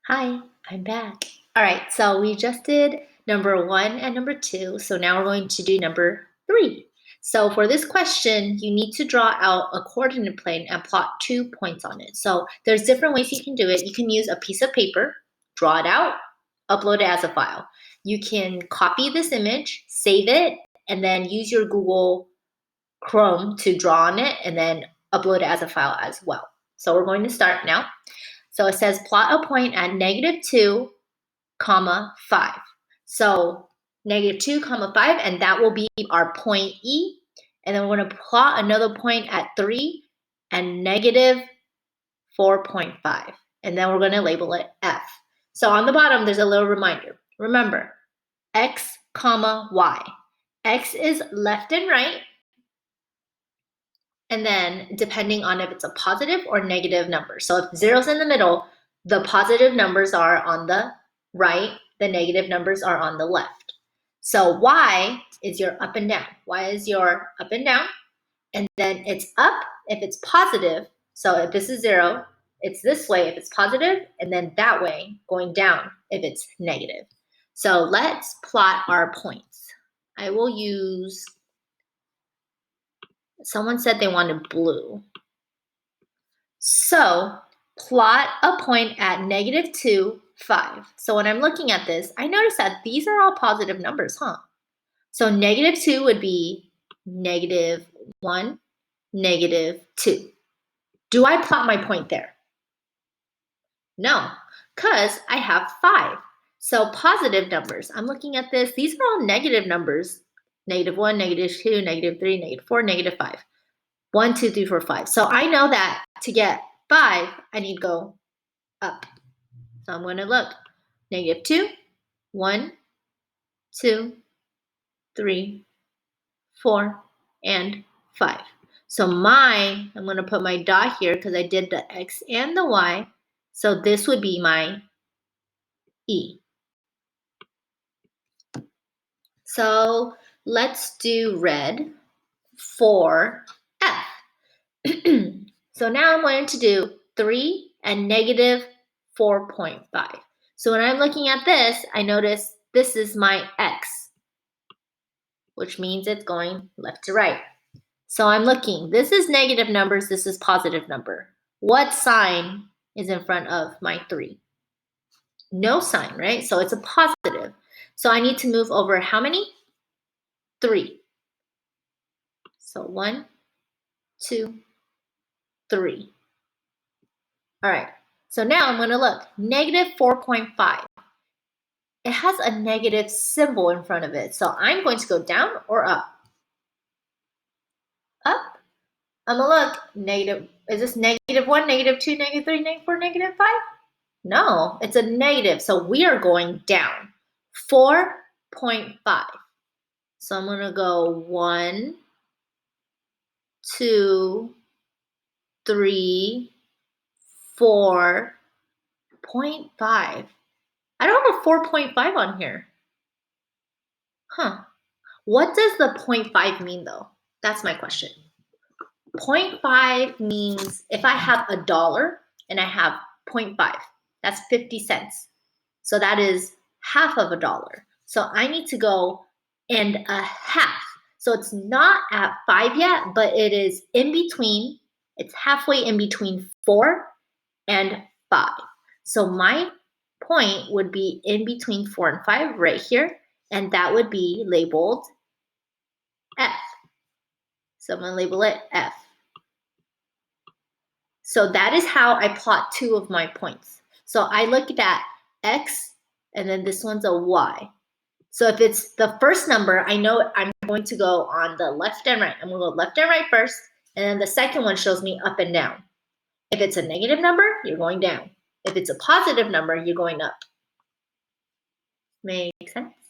Hi, I'm back. All right, so we just did number 1 and number 2. So now we're going to do number 3. So for this question, you need to draw out a coordinate plane and plot 2 points on it. So there's different ways you can do it. You can use a piece of paper, draw it out, upload it as a file. You can copy this image, save it, and then use your Google Chrome to draw on it and then upload it as a file as well. So we're going to start now. So it says plot a point at -2, 5. So -2, 5, and that will be our point E. And then we're going to plot another point at 3 and -4.5. And then we're going to label it F. So on the bottom, there's a little reminder. Remember, X, Y. X is left and right. And then depending on if it's a positive or negative number. So if zero's in the middle, the positive numbers are on the right, the negative numbers are on the left. So Y is your up and down. Y is your up and down. And then it's up if it's positive. So if this is 0, it's this way if it's positive, and then that way going down if it's negative. So let's plot our points. I will use, someone said they wanted blue. So plot a point at -2, 5. So when I'm looking at this, I notice that these are all positive numbers, huh? So -2 would be -1, -2. Do I plot my point there? No, because I have 5. So positive numbers, I'm looking at this, these are all negative numbers. -1, -2, -3, -4, -5. 1, 2, 3, 4, 5. So I know that to get 5, I need to go up. So I'm going to look. -2, 1, 2, 3, 4, and 5. So I'm going to put my dot here because I did the X and the Y. So this would be my E. So let's do red for F. So now I'm going to do 3 and -4.5. So when I'm looking at this, I notice this is my X, which means it's going left to right. So I'm looking, this is negative numbers, this is positive number. What sign is in front of my 3? No sign, right? So it's a positive. So I need to move over how many? 3. So 1, 2, 3. All right, so now I'm going to look, -4.5. It has a negative symbol in front of it. So I'm going to go down or up? Up. I'm going to look, negative, is this -1, -2, -3, -4, -5? No, it's a negative. So we are going down, 4.5. So I'm going to go 1, 2, 3, 4.5. I don't have a 4.5 on here. Huh. What does the 0.5 mean though? That's my question. 0.5 means if I have $1 and I have 0.5, that's 50 cents. So that is half of $1. So I need to go and a half. So it's not at 5 yet, but it is in between. It's halfway in between 4 and 5. So my point would be in between 4 and 5 right here, and that would be labeled F. So I'm going to label it F. So that is how I plot 2 of my points. So I looked at X, and then this one's a Y. So if it's the first number, I know I'm going to go on the left and right. I'm going to go left and right first, and then the second one shows me up and down. If it's a negative number, you're going down. If it's a positive number, you're going up. Make sense?